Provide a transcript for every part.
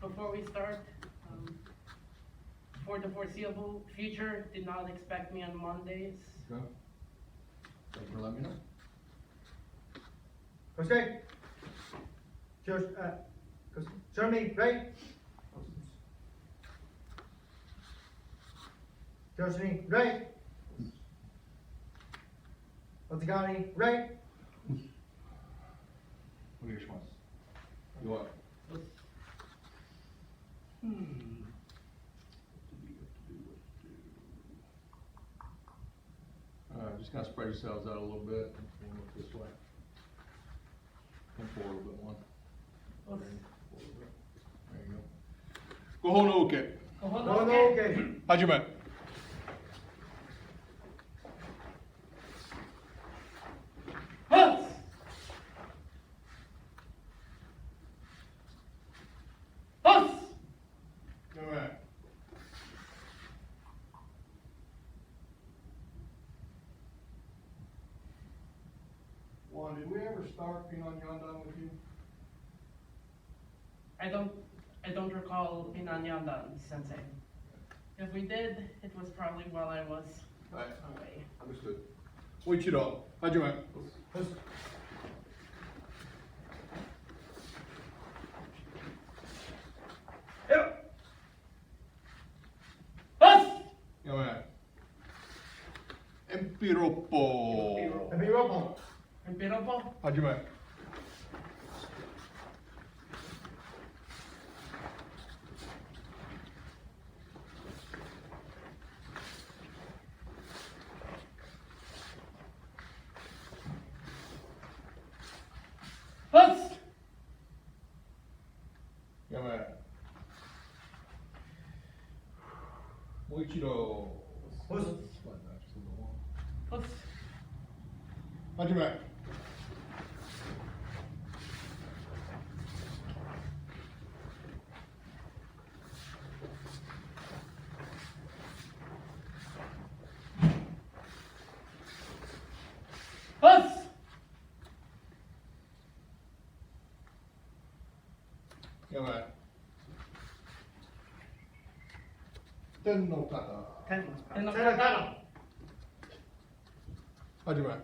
before we start, for the foreseeable future, do not expect me on Mondays. Okay. Thank you for letting me know. Okay. Germany, right? Germany, right? Otigani, right? What are your responses? You what? Just kind of spread yourselves out a little bit. And look this way. Come forward a little bit more. There you go. Go home, okay. Okay. Hajime. Huts! Huts! All right. Juan, did we ever start Pinon Yondan with you? I don't recall Pinanyandan, Sensei. If we did, it was probably while I was Right. away. Understood. Wichito. Hajime. Huts! All right. Empiropo. Empiropo. Empiropo? Hajime. Huts! All right. Wichito. Huts! Hajime. Huts! All right. Tenno kata. Tenakata. Hajime.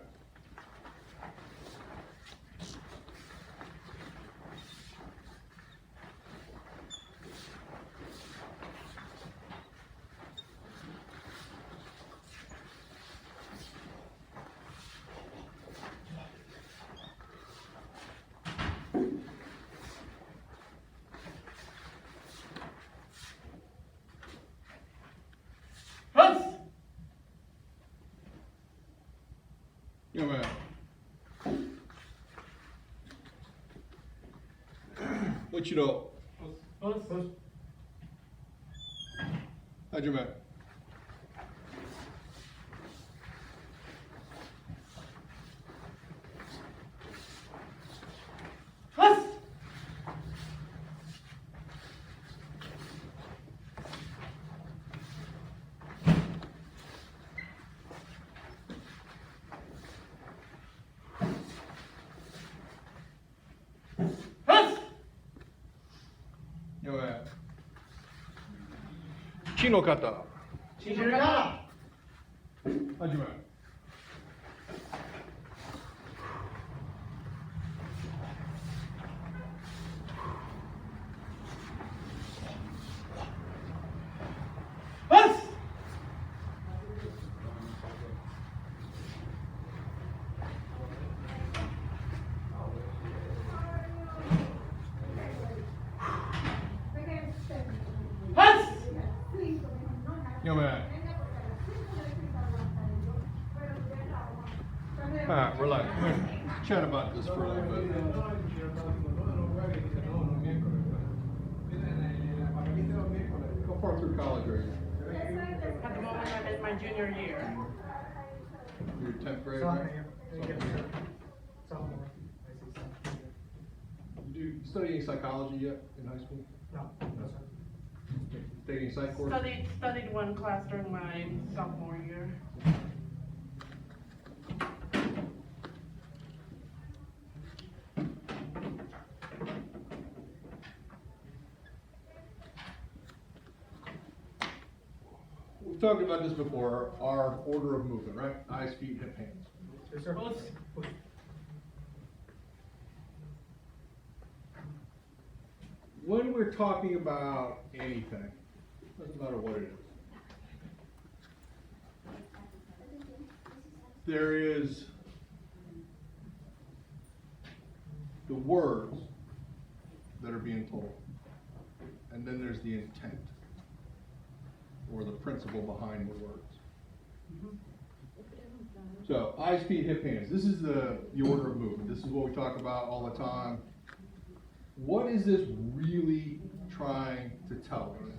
Huts! All right. Wichito. Huts! Hajime. Huts! Huts! All right. Chino kata. Chinchirikata. Hajime. Huts! Huts! All right. All right, relax. We're gonna chat about this for a little bit. How far through college are you? At the moment, I'm in my junior year. You're 10th grade, right? Sophomore. I see sophomore. You studying psychology yet in high school? No, sir. Taking psych course? Studied one class during my sophomore year. we've talked about this before, our order of movement, right? Eyes, feet, hip, hands. Yes, sir. Well, it's- When we're talking about anything, doesn't matter what it is, there is the words that are being told, and then there's the intent, or the principle behind the words. So, eyes, feet, hip, hands. This is the order of movement. This is what we talk about all the time. What is this really trying to tell us?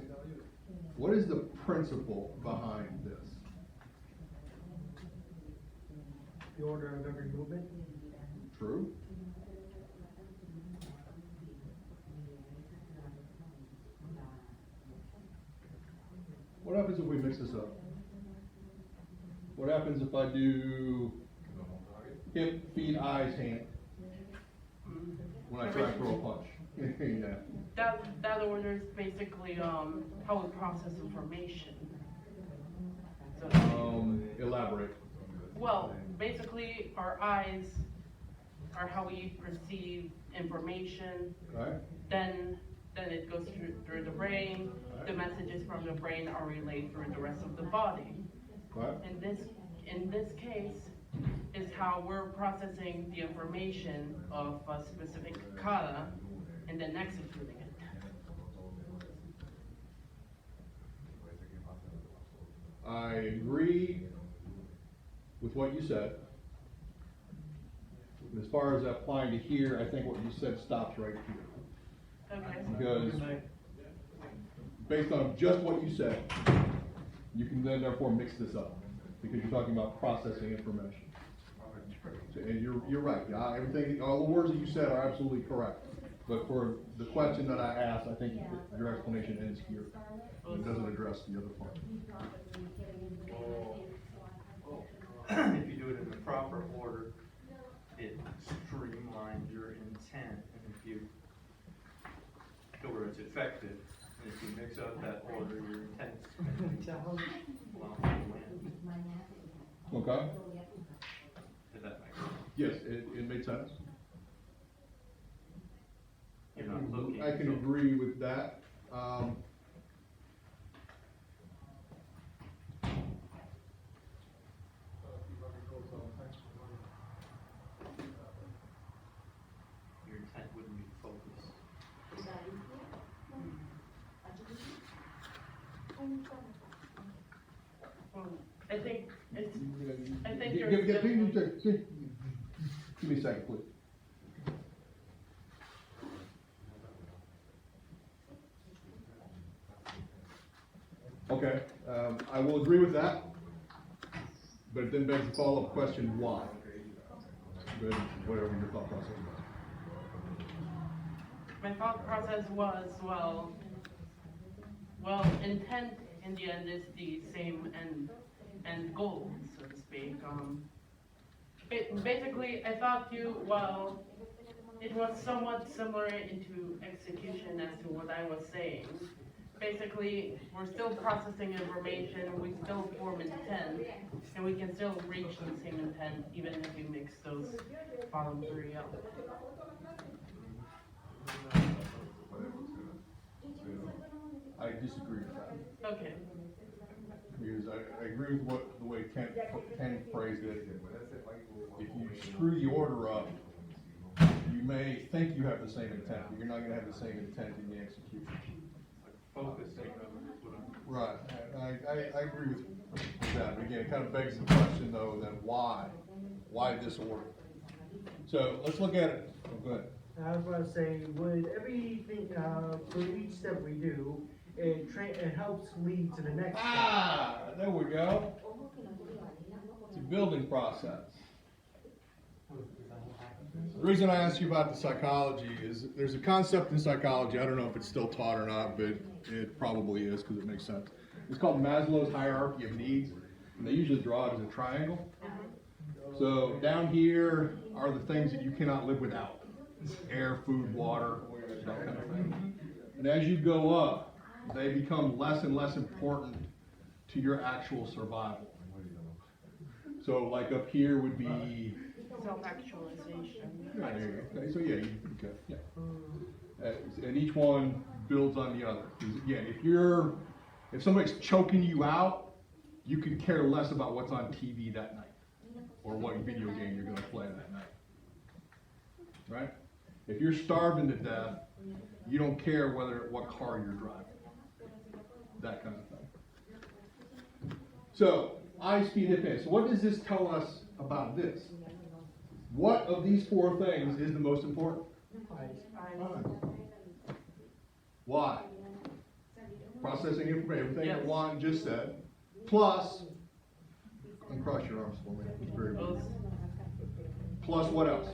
What is the principle behind this? The order of every movement. True? What happens if we mix this up? What happens if I do hip, feet, eyes, hand? When I try and throw a punch? Yeah. That order is basically, how we process information. So, Elaborate. well, basically, our eyes are how we perceive information. Right? Then it goes through the brain. The messages from the brain are relayed through the rest of the body. Right? In this case, is how we're processing the information of a specific kata and then executing it. I agree with what you said. As far as applying to here, I think what you said stops right here. Okay. Because based on just what you said, you can then therefore mix this up, because you're talking about processing information. So, and you're right, yeah, everything, all the words that you said are absolutely correct. But for the question that I asked, I think your explanation ends here. It doesn't address the other part. If you do it in the proper order, it streamlines your intent, and if you, or it's effective, and if you mix up that order, your intent's gonna be, well, win. Okay? Did that make sense? Yes, it made sense. You're not looking. I can agree with that. Your intent wouldn't be focused. Well, I think it's, I think Give there's give me different- a second, please. Okay, I will agree with that, but it then begs the follow-up question, why? But whatever your thought process was. my thought process was, well, intent in the end is the same end goal, so to speak. Basically, I thought it was somewhat similar into execution as to what I was saying. Basically, we're still processing information, we still form intent, and we can still reach the same intent even if we mix those bottom three up. I disagree with that, Okay. because I agree with the way Ken phrased it. If you screw the order up, you may think you have the same intent, but you're not gonna have the same intent in the execution. Focusing on it is what I'm. Right, I agree with that, but again, it kind of begs the question though, then why? Why this order? So, let's look at it, go ahead. I was about to say, with everything, for each step we do, it helps lead to the next step. Ah, there we go. It's a building process. The reason I asked you about the psychology is there's a concept in psychology, I don't know if it's still taught or not, but it probably is because it makes sense. It's called Maslow's hierarchy of needs, and they usually draw it as a triangle. So down here are the things that you cannot live without. Air, food, water, that kind of thing. And as you go up, they become less and less important to your actual survival. So like up here would be, Self-actualization. yeah, there you go. Okay, so yeah, okay, yeah. And each one builds on the other. 'Cause again, if somebody's choking you out, you could care less about what's on TV that night, or what video game you're gonna play that night. Right? If you're starving to death, you don't care what car you're driving. That kind of thing. So, eye speed, hip pace. So what does this tell us about this? What of these four things is the most important? Why? Processing information, everything that Yes. Juan just said, plus, uncross your arms for me, it's very good. Both. Plus what else?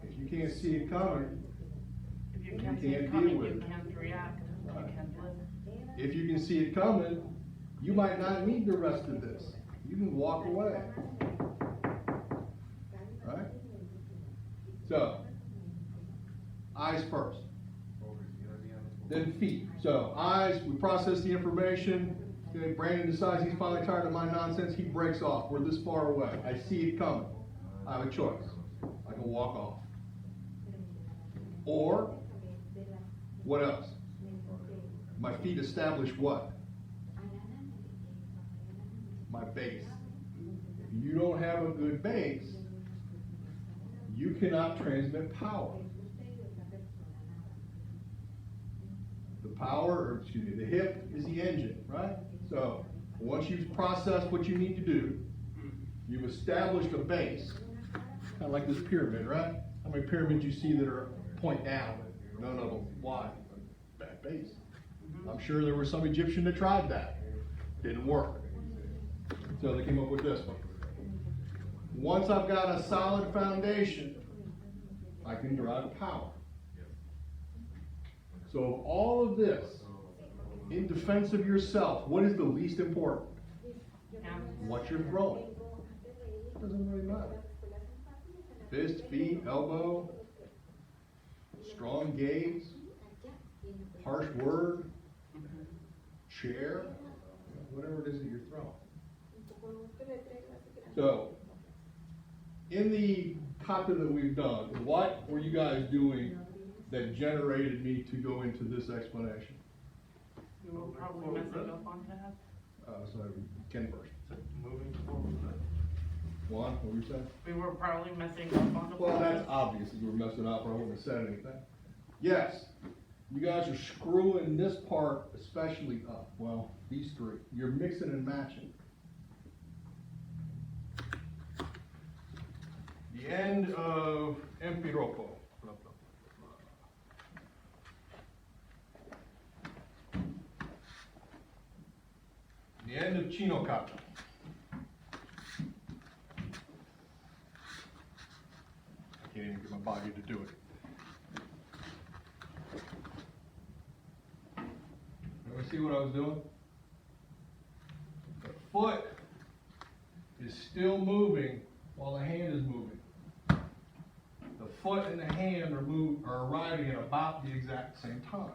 If you can't see it coming, If you You can't see can't it coming, deal with you it. can't react, you Right. can't live. if you can see it coming, you might not need the rest of this. You can walk away. Right? So, eyes first. Then feet. So, eyes, we process the information. Okay, Brandon decides he's finally tired of my nonsense. He breaks off. We're this far away. I see it coming. I have a choice. I can walk off. Or, what else? My feet establish what? My base. If you don't have a good base, you cannot transmit power. The power, or excuse me, the hip is the engine, right? So, once you've processed what you need to do, you've established a base, kind of like this pyramid, right? How many pyramids you see that are point down? None of them. Why? Bad base. I'm sure there was some Egyptian that tried that. Didn't work. So they came up with this one. Once I've got a solid foundation, I can derive power. So of all of this, in defense of yourself, what is the least important? What you're throwing. Doesn't really matter. Fist, feet, elbow, strong gaze, harsh word, chair, whatever it is that you're throwing. So, in the kata that we've done, what were you guys doing that generated me to go into this explanation? You were probably messing up on that. So Ken first. Moving forward. Juan, what were you saying? We were probably messing up on the. Well, that's obvious. You were messing up, or I wouldn't have said anything. Yes, you guys are screwing this part especially up. Well, these three. You're mixing and matching. The end of Empiropo. The end of Chinokata. I can't even get my body to do it. Everyone see what I was doing? The foot is still moving while the hand is moving. The foot and the hand are arriving at about the exact same time.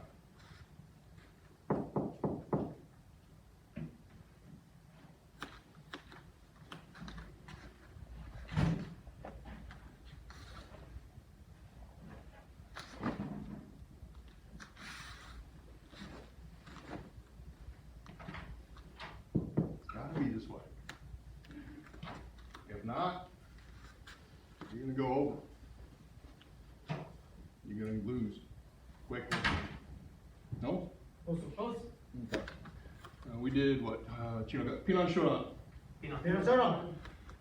Gotta be this way. If not, you're gonna go over. You're gonna lose quickly. No? Both. Okay. We did what? Pinan Shoran.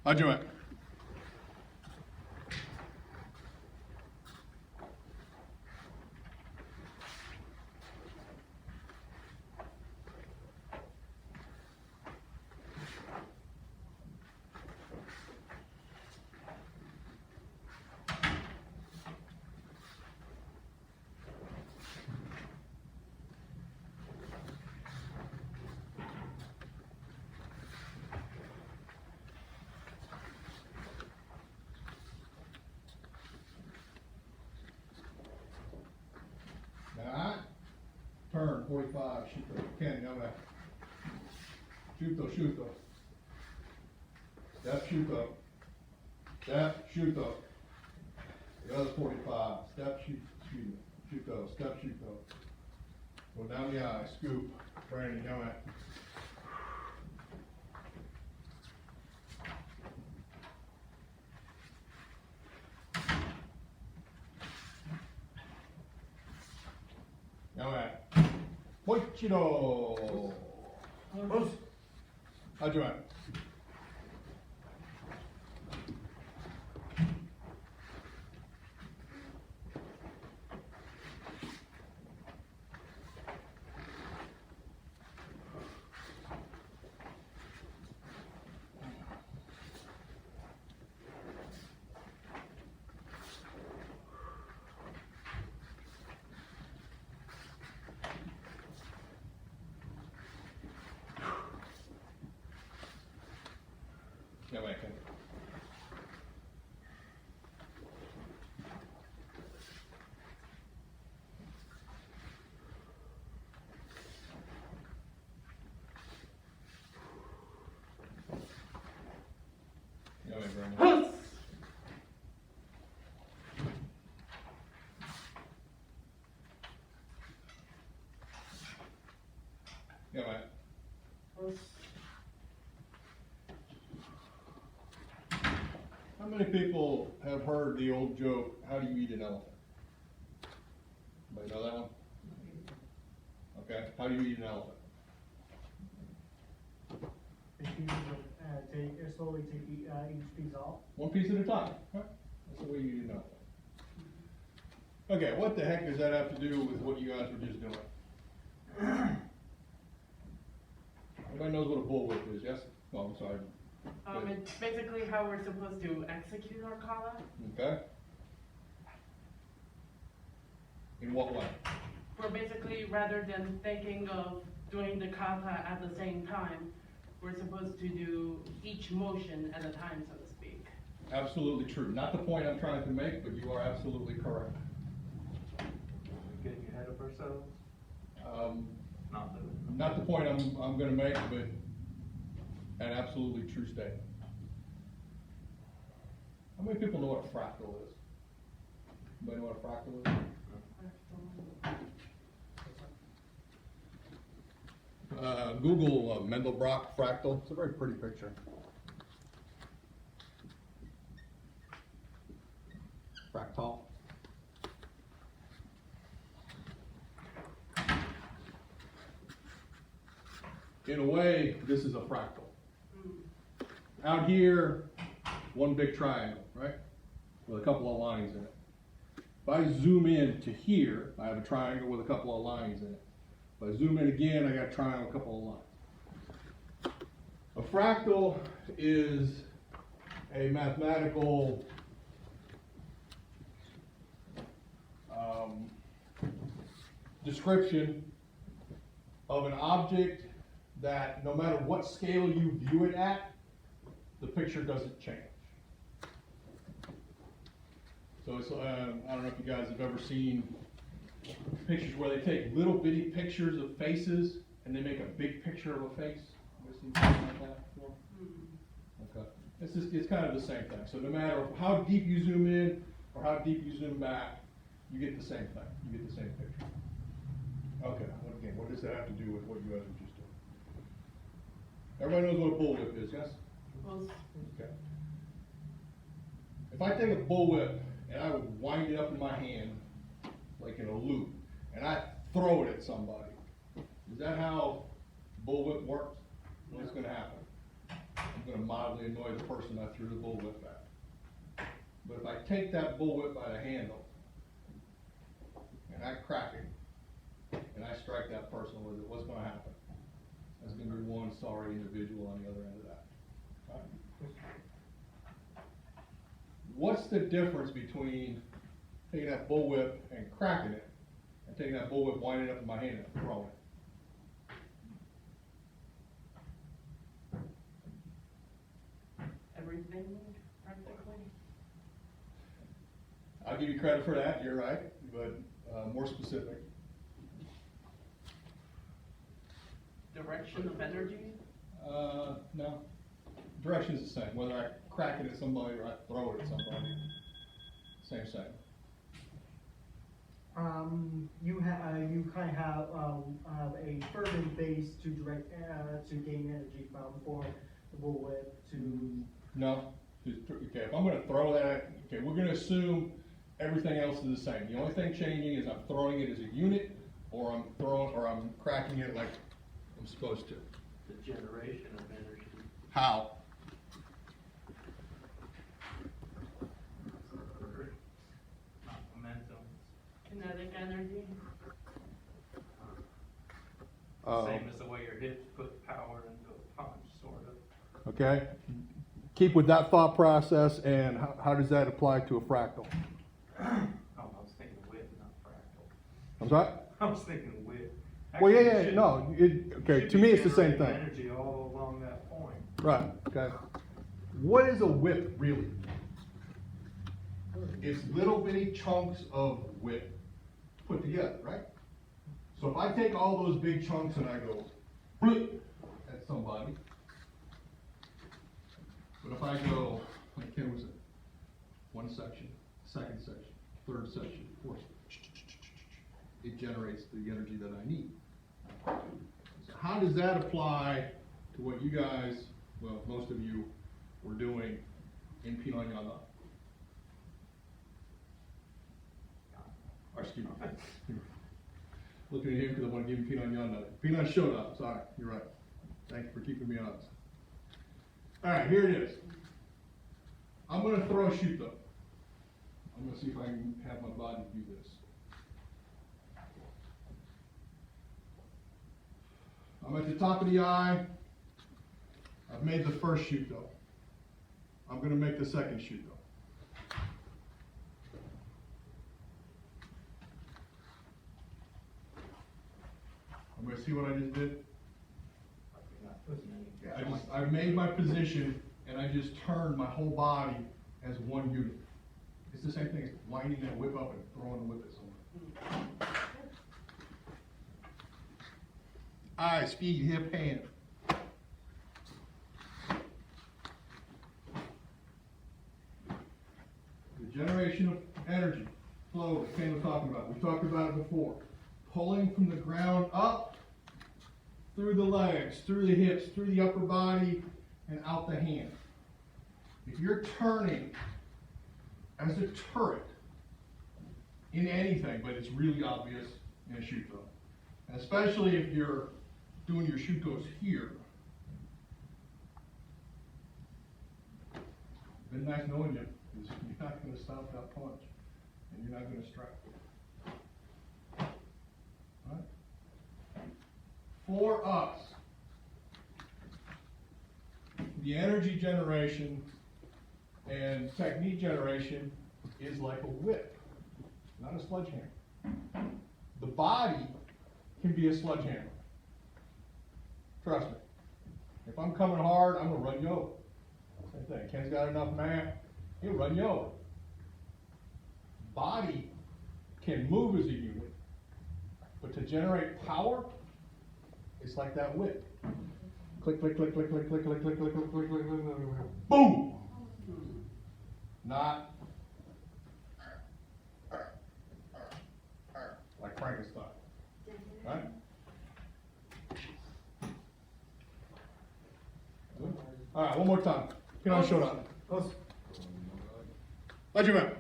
Hajime. 45, shoot the, Ken, now back. Shoot. Step, shoot. The other 45, step, shoot those, step, shoot those. Go down the eye, scoop, Brandon, now back. Now back. Poichito. How'd you at? Yeah, wait, okay. Yeah, wait, Brandon. Yeah, wait. How many people have heard the old joke, how do you eat an elephant? Anybody know that one? Okay, how do you eat an elephant? Slowly take each piece off. One piece at a time. Huh? That's the way you eat an elephant. Okay, what the heck does that have to do with what you guys were just doing? Everybody knows what a bullwhip is, yes? Oh, I'm sorry. It's basically how we're supposed to execute our kata. Okay. In what way? We're basically, rather than thinking of doing the kata at the same time, we're supposed to do each motion at a time, so to speak. Absolutely true. Not the point I'm trying to make, but you are absolutely correct. Getting ahead of ourselves? Not that. Not the point I'm gonna make, but an absolutely true statement. How many people know what a fractal is? Anybody know what a fractal is? Google Mendelbrot fractal. It's a very pretty picture. Fractal. In a way, this is a fractal. Out here, one big triangle, right? With a couple of lines in it. If I zoom in to here, I have a triangle with a couple of lines in it. If I zoom in again, I got a triangle, a couple of lines. A fractal is a mathematical description of an object that no matter what scale you view it at, the picture doesn't change. So it's, I don't know if you guys have ever seen pictures where they take little bitty pictures of faces and they make a big picture of a face. Ever seen something like that before? Okay. It's kind of the same thing. So no matter how deep you zoom in or how deep you zoom back, you get the same thing. You get the same picture. Okay, again, what does that have to do with what you guys were just doing? Everybody knows what a bullwhip is, yes? Well, Okay. If I take a bullwhip and I would wind it up in my hand, like in a loop, and I throw it at somebody, is that how bullwhip works? What's going to happen? I'm going to mildly annoy the person I threw the bullwhip at. But if I take that bullwhip by the handle, and I crack it, and I strike that person with it, what's going to happen? There's going to be one sorry individual on the other end of that. Right? What's the difference between taking that bullwhip and cracking it, and taking that bullwhip, winding it up in my hand and throwing it? everything, practically. I'll give you credit for that, you're right, but more specific. direction of energy? No. Direction's the same, whether I crack it at somebody or I throw it at somebody. Same. You kind of have a fervent base to direct, to gain energy from the bullwhip to. No, okay, if I'm gonna throw that, okay, we're gonna assume everything else is the same. The only thing changing is I'm throwing it as a unit, or I'm cracking it like I'm supposed to. The generation of energy. How? Momentum. Kinetic energy? Same as the way your hips put power into a punch, sort of. Okay, keep with that thought process, and how does that apply to a fractal? Oh, I was thinking width, not fractal. I'm sorry? I was thinking width. Well, Actually, yeah, it should- no, okay, should to be me it's the same generating thing. Energy all along that point. Right, okay. What is a whip really? It's little bitty chunks of whip put together, right? So if I take all those big chunks and I go blip at somebody, but if I go, like Ken was it, one section, second section, third section, fourth, it generates the energy that I need. So how does that apply to what you guys, well, most of you were doing in Pinanyana? Or excuse me. Looking at him because I want to give him Pinanyana. Pinan showed up, sorry, you're right. Thank you for keeping me honest. All right, here it is. I'm going to throw a shoot though. I'm going to see if I can have my body do this. I'm at the top of the eye. I've made the first shoot though. I'm going to make the second shoot though. I'm going to see what I just did. I've made my position and I just turned my whole body as one unit. It's the same thing as lining that whip up and throwing the whip at someone. Eyes, feet, hip, hand. The generation of energy, flow that Ken was talking about. We talked about it before. Pulling from the ground up, through the legs, through the hips, through the upper body, and out the hand. If you're turning as a turret in anything, but it's really obvious in a shoot throw, and especially if you're doing your shoot throws here. Been nice knowing you, because you're not going to stop that punch, and you're not going to strike. All right? For us, the energy generation and technique generation is like a whip, not a sledgehammer. The body can be a sledgehammer. Trust me. If I'm coming hard, I'm going to run you over. Same thing. Ken's got enough man, he'll run you over. Body can move as a unit, but to generate power, it's like that whip. Click, click, click, click, click, click, click, click, click, click, click, click, click, click, boom! Not like Frankenstein, right? All right, one more time. Get on, show up. Close. Let you out.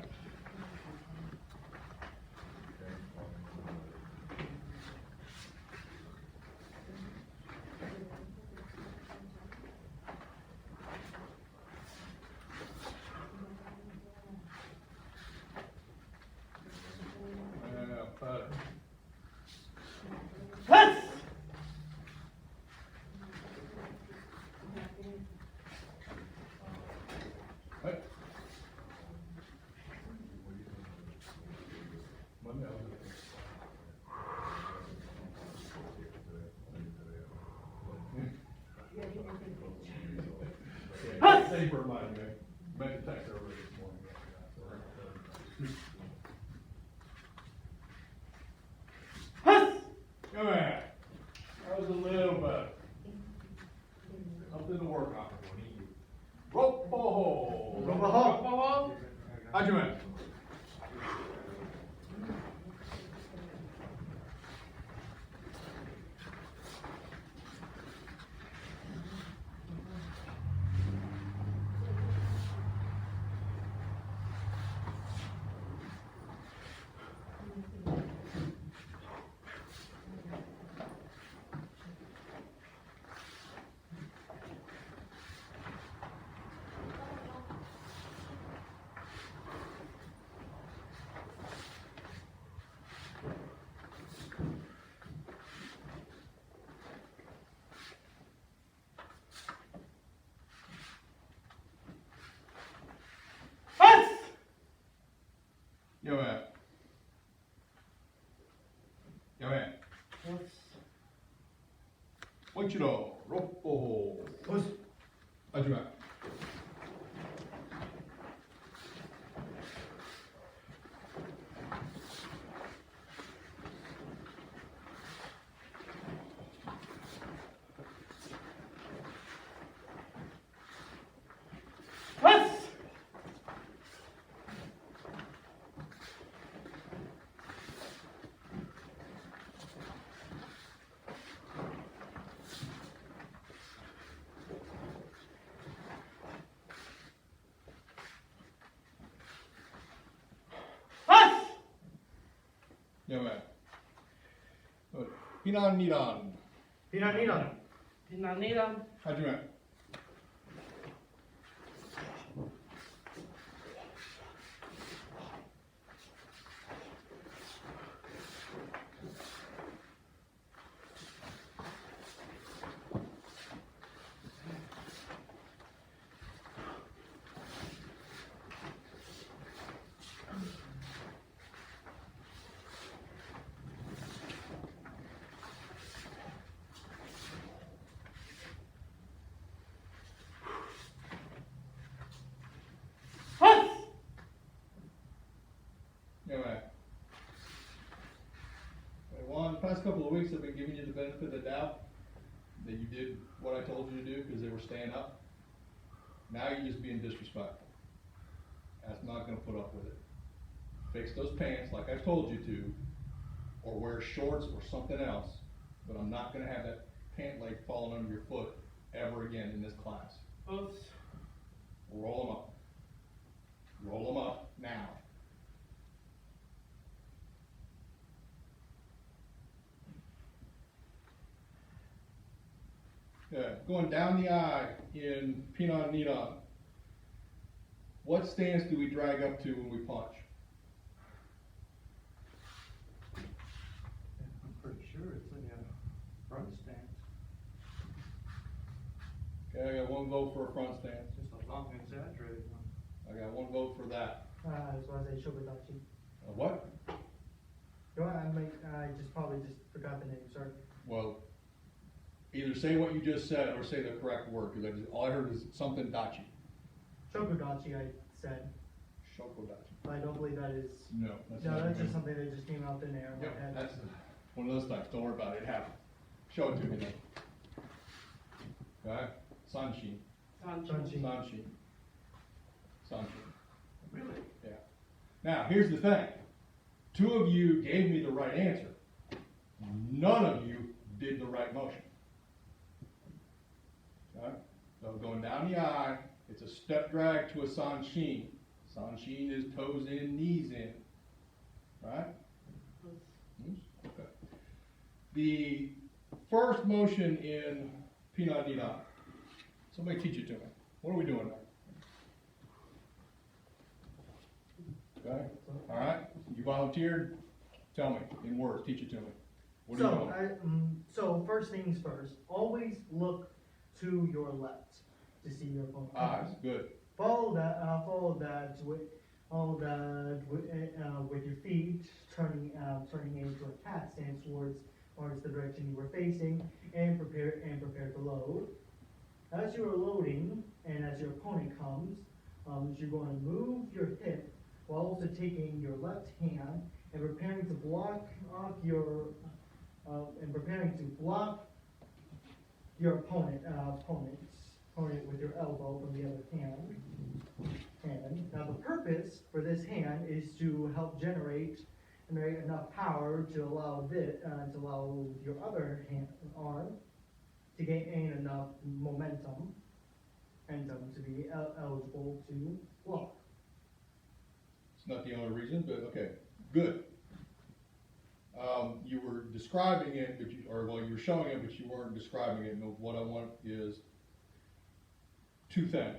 Yes! Right. Save her money, man. Meant to text her earlier this morning. Yes! Come on. That was a little better. Yeah, man. What's, Oichiro, roppo. Hajime. what's, what's, Yeah, man. Hinan niran. Pinaniran. Pinaniran, Hajime. what's, Yeah, man. Okay, Juan, the past couple of weeks I've been giving you the benefit of the doubt that you did what I told you to do because they were staying up. Now you're just being disrespectful. That's not gonna put up with it. Fix those pants like I told you to, or wear shorts or something else, but I'm not gonna have that pant leg falling under your foot ever again in this class. what's, Roll them up. Roll them up now. Yeah, going down the eye in Pinan Nidan. What stance do we drag up to when we punch? I'm pretty sure it's in your front stance, Okay, I got one vote for a front stance. just a long exaggerated one. I got one vote for that. I was gonna say Shogudachi. A what? You know what, I probably just forgot the name, sorry. Well, either say what you just said or say the correct word, because all I heard is something dachi. Shokudachi, I said, Shokodachi. but I don't believe that is, No, that's no, not that's good. just something that just came out in the air in my Yep, head. that's one of those times, don't worry about it, it happened. Show it to me then. Okay, Sanshin, Sanshin. Sanshin, Sanshin, Really? yeah. Now, here's the thing, two of you gave me the right answer. None of you did the right motion. Okay, so going down the eye, it's a step drag to a Sanshin. Sanshin is toes in, knees in, right? Okay. The first motion in Pinan Nidan. Somebody teach it to me. What are we doing there? Okay, all right, you volunteered, tell me, in words, teach it to me. What are you doing? So first things first, always look to your left to see your opponent. Eyes, good. Follow that with your feet, turning into a cat stance towards the direction you were facing, and prepare to load. As you are loading, and as your opponent comes, you're going to move your hip while also taking your left hand and preparing to block your opponent with your elbow from the other hand. And now the purpose for this hand is to help generate enough power to allow your other arm to gain enough momentum to be eligible to block. It's not the only reason, but okay, good. You were describing it, you were showing it, but you weren't describing it. And what I want is two things.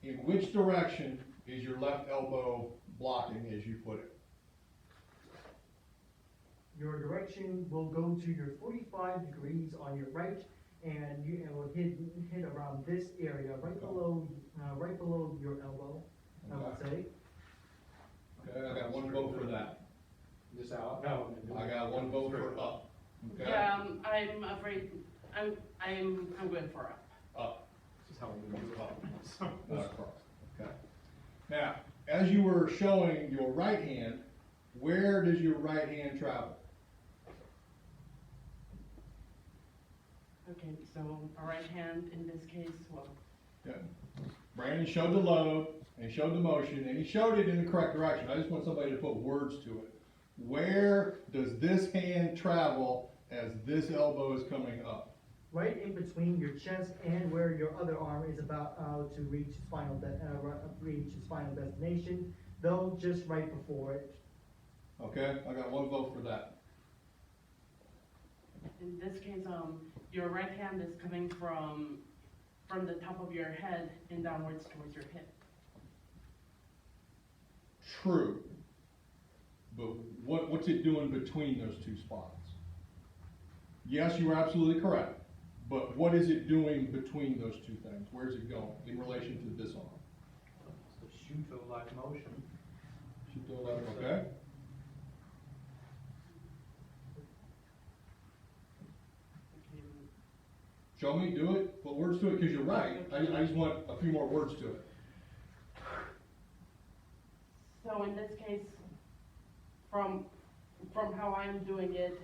In which direction is your left elbow blocking, as you put it? Your direction will go to your 45 degrees on your right, and it will hit around this area, right below your elbow, I would say. Okay, I got one vote for that. This this out now and then. I got one vote for up, okay? Yeah, I'm afraid, I'm going for up. Up, This is how we do it. up, not across, okay? Now, as you were showing your right hand, where does your right hand travel? Okay, so a right hand in this case, well, Okay. Brandon showed the load, and he showed the motion, and he showed it in the correct direction. I just want somebody to put words to it. Where does this hand travel as this elbow is coming up? Right in between your chest and where your other arm is about to reach its final destination, though just right before it. Okay, I got one vote for that. in this case, your right hand is coming from the top of your head and downwards towards your hip. True. But what's it doing between those two spots? Yes, you are absolutely correct. But what is it doing between those two things? Where's it going in relation to this arm? It's a Shuto-like motion. Okay? Show me, do it, put words to it, because you're right. I just want a few more words to it. So in this case, from how I'm doing it,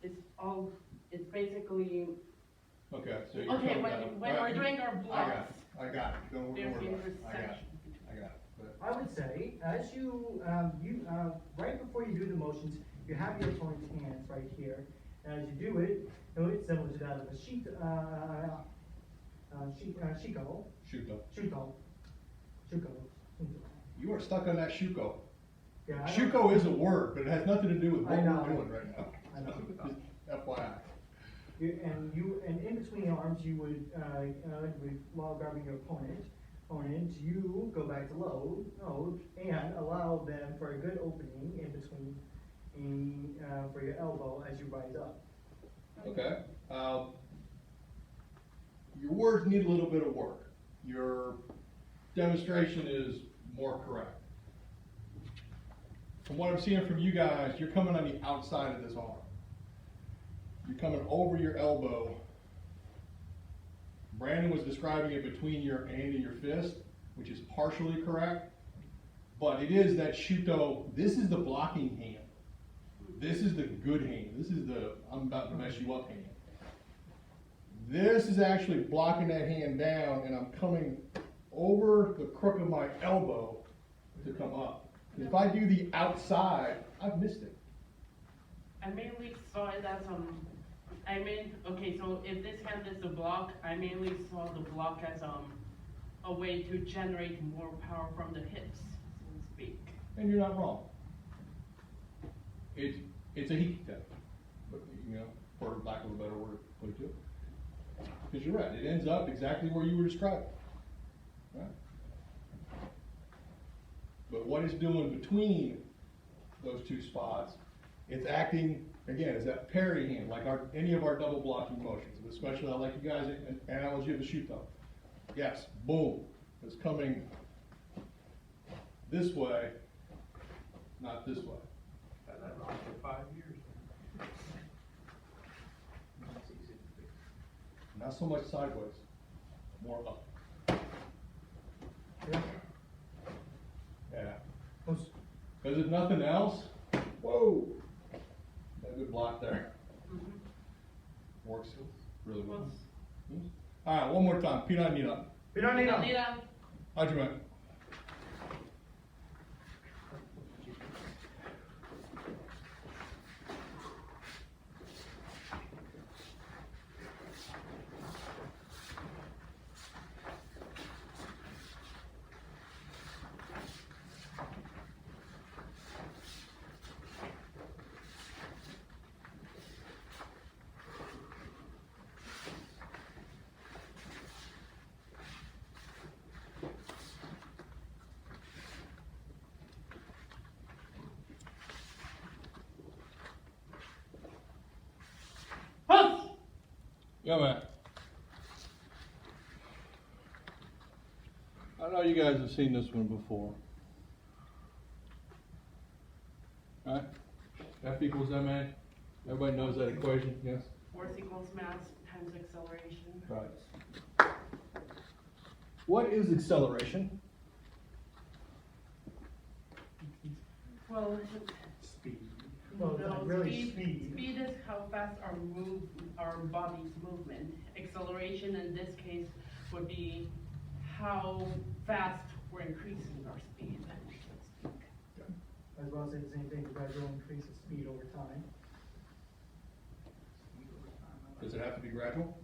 it's basically, Okay, so you're okay, showing when that. we're doing our blocks, I got it. Don't there's worry the about it. I got it. intersection. I got it. But- I would say, as you right before you do the motions, you have your opponent's hands right here. And as you do it, it's similar to that of a shiko. Shoot though. Shuko. You are stuck on that shuko. Yeah, I know. Shuko is a word, but it has nothing to do with what I we're know. doing right now. I know. Just FYI. And in between the arms, you would, while grabbing your opponent, you go back to load, and allow them for a good opening in between, for your elbow as you rise up. Okay. Your words need a little bit of work. Your demonstration is more correct. From what I'm seeing from you guys, you're coming on the outside of this arm. You're coming over your elbow. Brandon was describing it between your hand and your fist, which is partially correct. But it is that shuto, this is the blocking hand. This is the good hand. This is the I'm about to mess you up hand. This is actually blocking that hand down, and I'm coming over the crook of my elbow to come up. If I do the outside, I've missed it. I mainly saw it as okay, so if this hand is the block, I mainly saw the block as a way to generate more power from the hips, so to speak. And you're not wrong. It's a heat test, but for lack of a better word, put it to it. Because you're right, it ends up exactly where you were describing, right? But what it's doing between those two spots, it's acting again as that parry hand, like any of our double blocking motions. Especially I like you guys an analogy of the shoot though. Yes, boom, it's coming this way, not this way. Had that wrong for 5 years. That's easy to fix. Not so much sideways, more up. Yeah. Yeah. Most- Because if nothing else, whoa, that good block there. Works really well. All right, one more time. Pinanina. Pinanina. Hajime. Yeah, man. I know you guys have seen this one before. Right? F equals ma? Everybody knows that equation, yes? Force equals mass times acceleration. Right. What is acceleration? Well, Speed. Well, it's not really speed. Speed is how fast our body's movement. Acceleration in this case would be how fast we're increasing our speed. As well as say the same thing, the gradual increase of speed over time. Does it have to be gradual?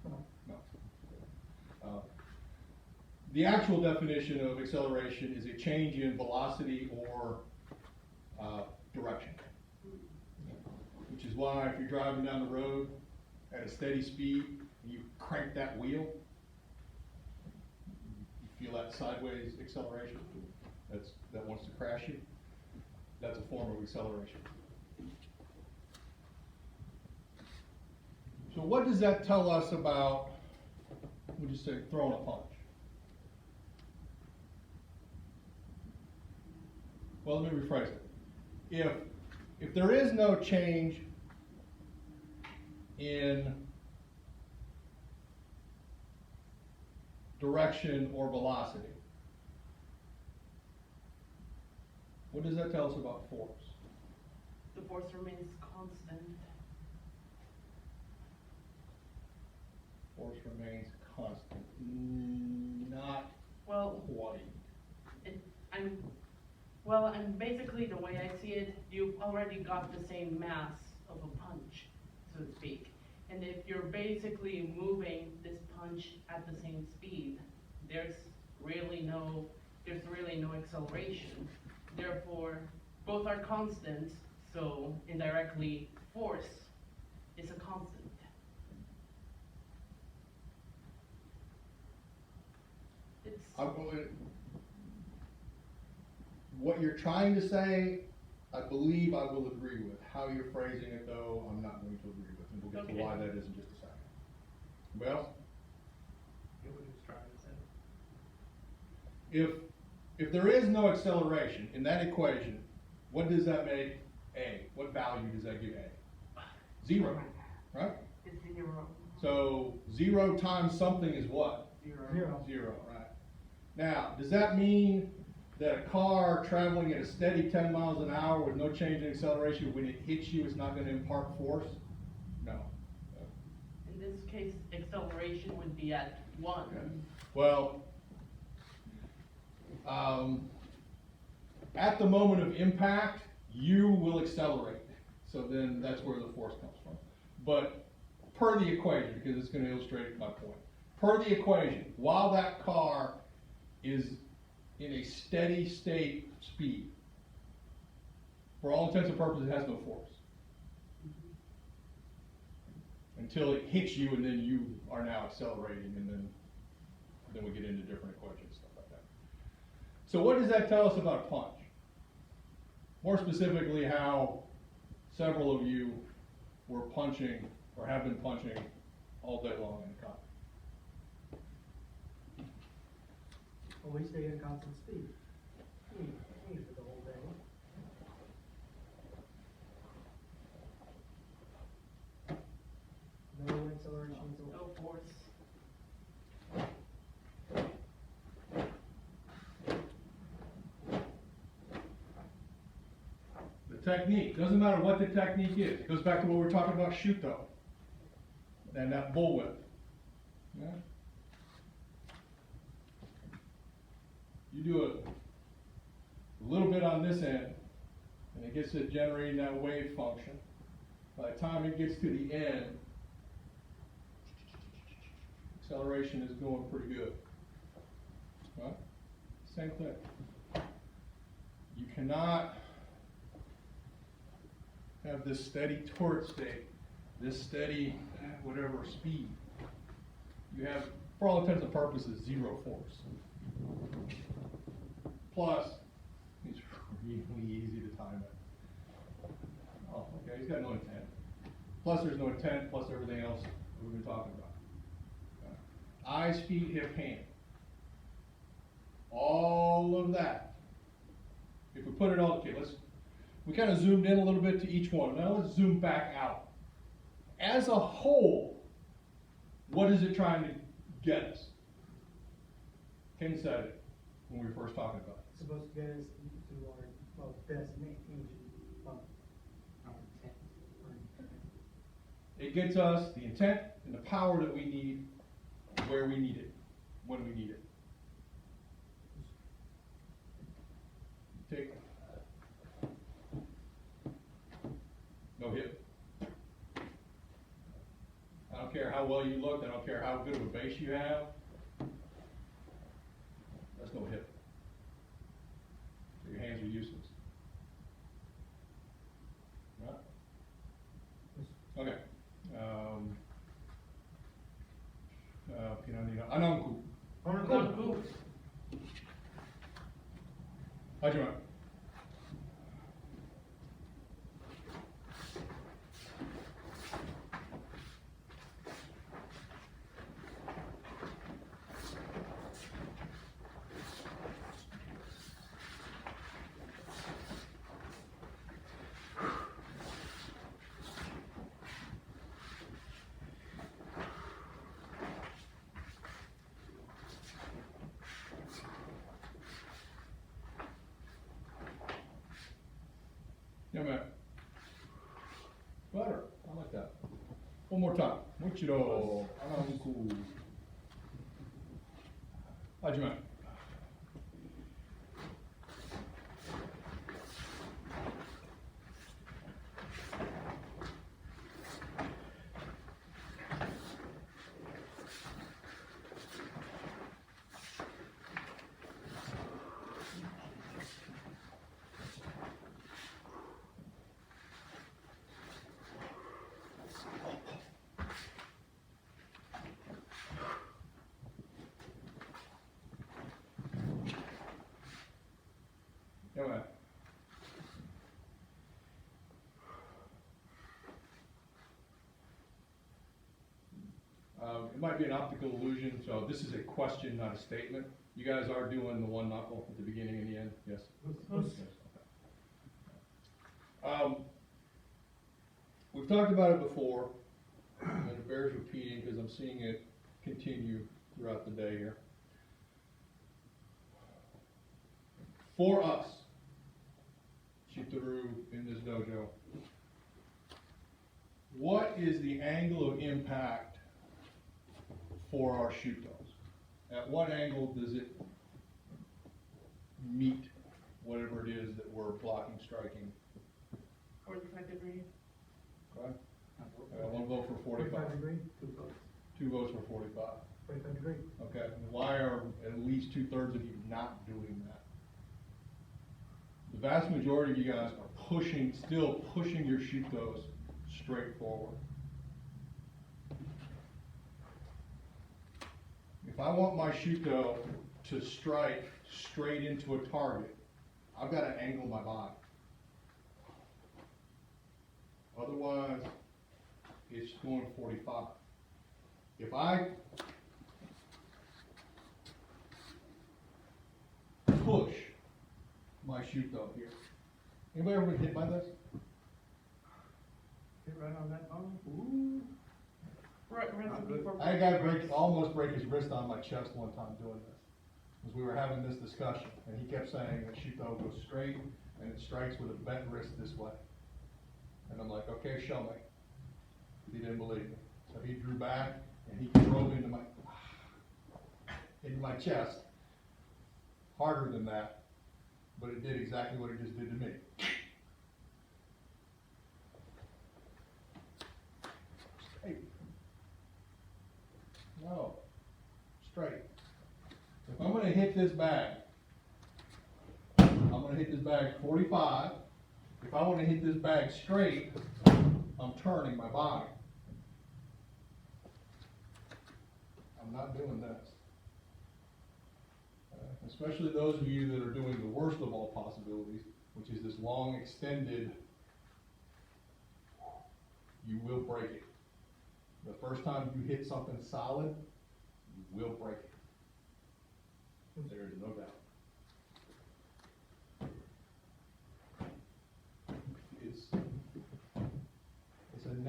No. No. The actual definition of acceleration is a change in velocity or direction. Which is why if you're driving down the road at a steady speed, and you crank that wheel, you feel that sideways acceleration that wants to crash you. That's a form of acceleration. So what does that tell us about, we'll just say, throwing a punch? Well, let me rephrase it. If there is no change in direction or velocity, what does that tell us about force? The force remains constant. Force remains constant. Not Well, quite. I'm basically, the way I see it, you've already got the same mass of a punch, so to speak. And if you're basically moving this punch at the same speed, there's really no acceleration. Therefore, both are constants, so indirectly, force is a constant. What you're trying to say, I believe I will agree with. How you're phrasing it, though, I'm not going to agree with, and we'll get to Okay. why that is in just a second. Anybody else? Get what he was trying to say. If there is no acceleration in that equation, what does that make A? What value does that give A? 0, right? It's 0. So 0 times something is what? 0. 0, right? Now, does that mean that a car traveling at a steady 10 miles an hour with no change in acceleration, when it hits you, it's not going to impart force? No. In this case, acceleration would be at 1. Okay. Well, at the moment of impact, you will accelerate. So then that's where the force comes from. But per the equation, because it's going to illustrate my point, per the equation, while that car is in a steady state speed, for all intents and purposes, it has no force. Until it hits you, and then you are now accelerating, and then we get into different equations, stuff like that. So what does that tell us about a punch? More specifically, how several of you were punching, or have been punching, all day long in the car. Well, we stay at a constant speed. Speed for the whole day. No acceleration, No force. The technique, doesn't matter what the technique is. It goes back to what we were talking about shoot though. And that bullwhip. Yeah? You do a little bit on this end, and it gets to generating that wave function. By the time it gets to the end, acceleration is going pretty good. Right? Same thing. You cannot have this steady torque state, this steady whatever speed. You have, for all intents and purposes, 0 force. Plus, it's really easy to time it. Oh, okay, he's got no intent. Plus there's no intent, plus everything else that we've been talking about. Eyes, feet, hip, hand. All of that. If we put it all, okay, we kind of zoomed in a little bit to each one. Now let's zoom back out. As a whole, what is it trying to get us? Ken said it when we were first talking about it. It's supposed to get us to our, well, destination. It gets us the intent and the power that we need, where we need it, when we need it. Take. No hip. I don't care how well you look, I don't care how good of a base you have. That's no hip. So your hands are useless. Right? Okay. Ananku. Ananku. Hajime. Yeah, man. Better. I like that. One more time. Muchiro. Ananku. Hajime. Yeah, man. It might be an optical illusion, so this is a question, not a statement. You guys are doing the one knuckle at the beginning and the end, yes? Yes, okay. We've talked about it before, and it bears repeating because I'm seeing it continue throughout the day here. For us, Shitaru in this dojo, what is the angle of impact for our shutos? At what angle does it meet whatever it is that we're blocking, striking? 45 degrees. Okay. One vote for 45. Degree? 2 votes for 45. 45 degree. Okay. Why are at least 2/3 of you not doing that? The vast majority of you guys are still pushing your shutos straight forward. If I want my shuto to strike straight into a target, I've got to angle my body. Otherwise, it's going 45. If I push my shuto here, anybody ever been hit by this? Hit right on that bone? Ooh. Recipe for. I had a guy almost break his wrist on my chest one time doing this. Because we were having this discussion, and he kept saying that shuto goes straight and it strikes with a bent wrist this way. And I'm like, okay, show me. He didn't believe me. So he drew back and he drove into my chest. Harder than that, but it did exactly what it just did to me. Straight. No. Straight. If I'm gonna hit this bag, I'm gonna hit this bag 45. If I wanna hit this bag straight, I'm turning my body. I'm not doing this. Especially those of you that are doing the worst of all possibilities, which is this long extended, you will break it. The first time you hit something solid, you will break it. There is no doubt.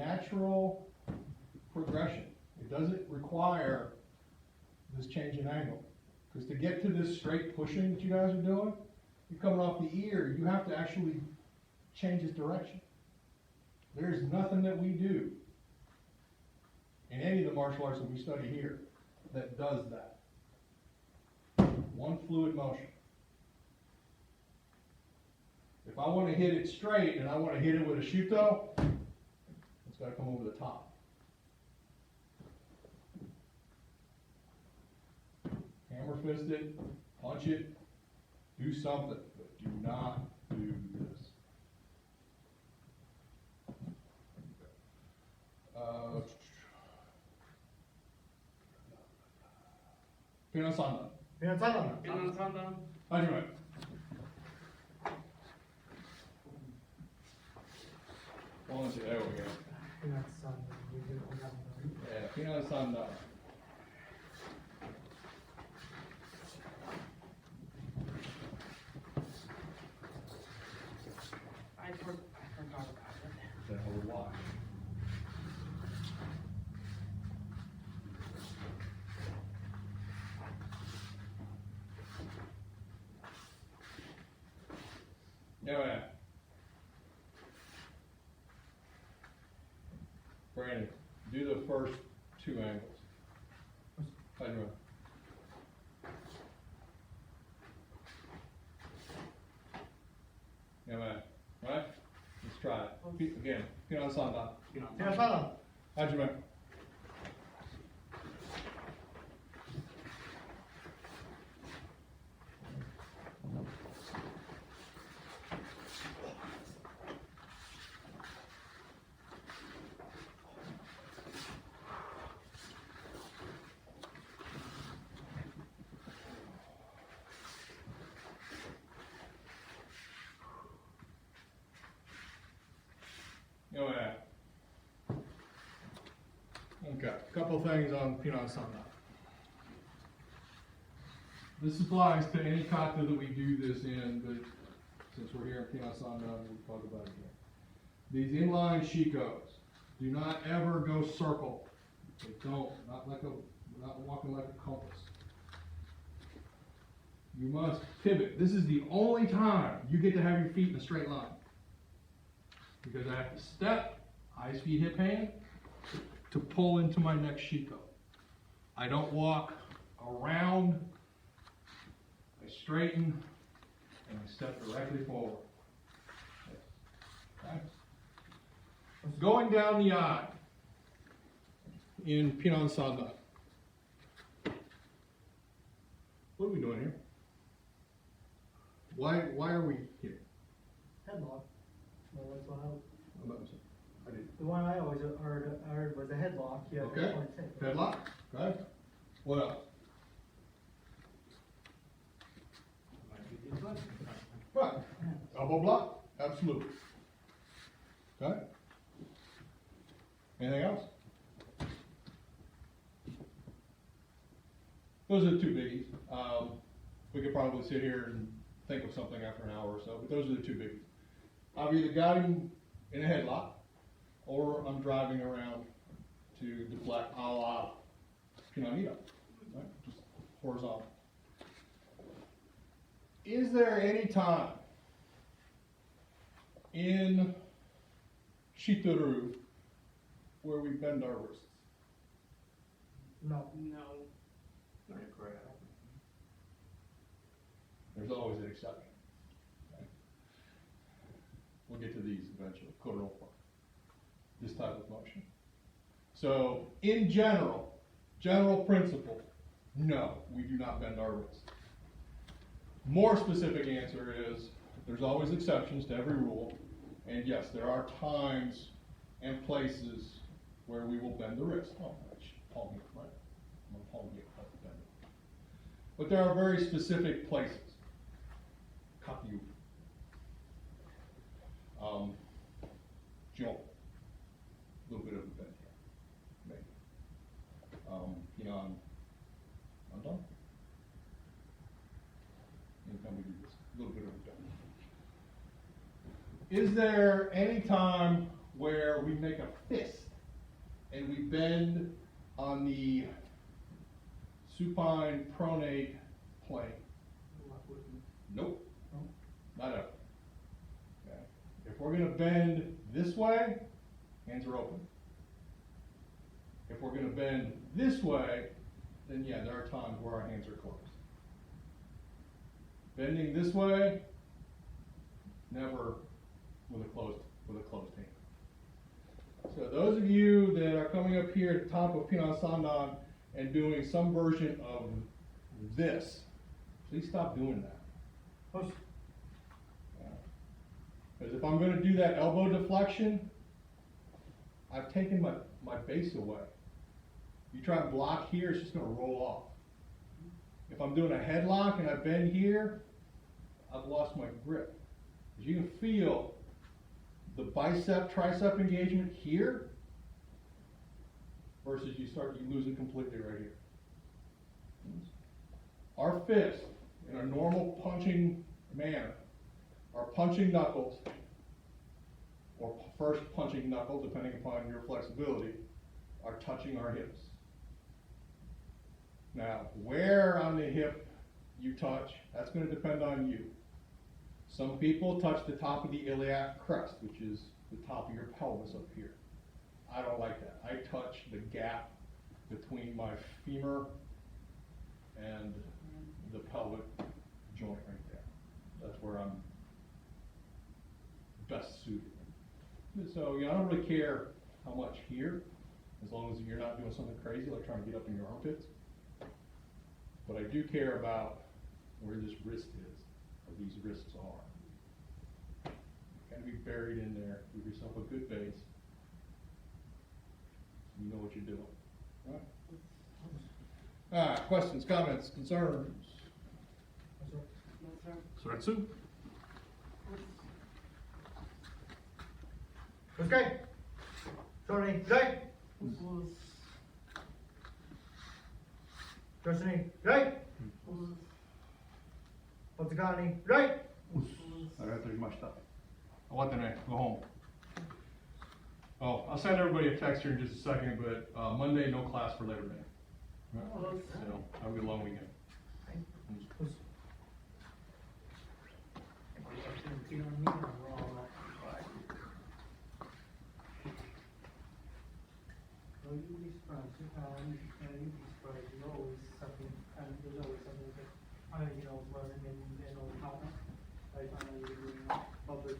natural progression. It doesn't require this change in angle. Because to get to this straight pushing that you guys are doing, you're coming off the ear, you have to actually change its direction. There's nothing that we do in any of the martial arts that we study here that does that. One fluid motion. If I want to hit it straight and I want to hit it with a shuto, it's got to come over the top. Hammer fist it, punch it, do something, but do not do this. Pinasanda. Pinasanda. Pinasanda. Hajime. Volunteer, there we go. Pinasanda. Yeah, Pinasanda. I forgot about it. Then I would watch. Yeah, man. Brandon, do the first two angles. How you doing? Yeah, man. Right? Let's try it. Again. Pinasanda. Pinasanda. Hajime. Go ahead. Okay, a couple of things on Pinasanda. This applies to any kata that we do this in, but since we're here in Pinasanda, we'll talk about it again. These inline shikos, do not ever go circle. They don't, not walking like a compass. You must pivot. This is the only time you get to have your feet in a straight line. Because I have to step, eyes, feet, hip, hand, to pull into my next shiko. I don't walk around, I straighten, and I step directly forward. Okay. Going down the eye in Pinasanda. What are we doing here? Why are we here? Headlock. Well, that's what I did. the one I always heard was a headlock. You have to Okay. point it. Headlock, okay. What else? Right. Elbow block, absolutely. Okay. Anything else? Those are the two biggies. We could probably sit here and think of something after an hour or so, but those are the two biggies. I've either got him in a headlock, or I'm driving around to deflect a la Pinanito, right? Just horizontal. Is there any time in Shitoru where we bend our wrists? No. No. There's always an exception. Okay? We'll get to these eventually. Koropa. This type of motion. So, in general principle, no, we do not bend our wrists. More specific answer is, there's always exceptions to every rule, and yes, there are times and places where we will bend the wrist. Oh, that's palm here, right? I'm gonna palm here, bend it. But there are very specific places. Kaku. Jump. A little bit of a bend here, maybe. I'm done. Anytime we do this, a little bit of a bend. Is there any time where we make a fist and we bend on the supine pronate plane. Nope, not ever. Okay. If we're gonna bend this way, hands are open. If we're gonna bend this way, then yeah, there are times where our hands are closed. Bending this way, never with a closed hand. So those of you that are coming up here at the top of Pinasandan and doing some version of this, please stop doing that. Because if I'm going to do that elbow deflection, I've taken my base away. You try and block here, it's just going to roll off. If I'm doing a headlock and I bend here, I've lost my grip. As you can feel the bicep tricep engagement here versus you lose it completely right here. Our fist in a normal punching manner, our punching knuckles, or first punching knuckle, depending upon your flexibility, are touching our hips. Now, where on the hip you touch, that's going to depend on you. Some people touch the top of the iliac crest, which is the top of your pelvis up here. I don't like that. I touch the gap between my femur and the pelvic joint right there. That's where I'm best suited. So, I don't really care how much here, as long as you're not doing something crazy like trying to get up in your armpits. But I do care about where this wrist is, or these wrists are. Kind of be buried in there. Give yourself a good base. You know what you're doing. All right. Questions, comments, concerns? Suretsu? Okay. Tony, right? Destiny, right? Otsugani, right? ありがとうございました。終わったね。Go home. Oh, I'll send everybody a text here in just a second, but Monday, no class for Labor Day. Right. So, have a good long weekend. You'd be surprised, you'd be surprised, there's always something, wasn't in all the comments. I found out you were doing public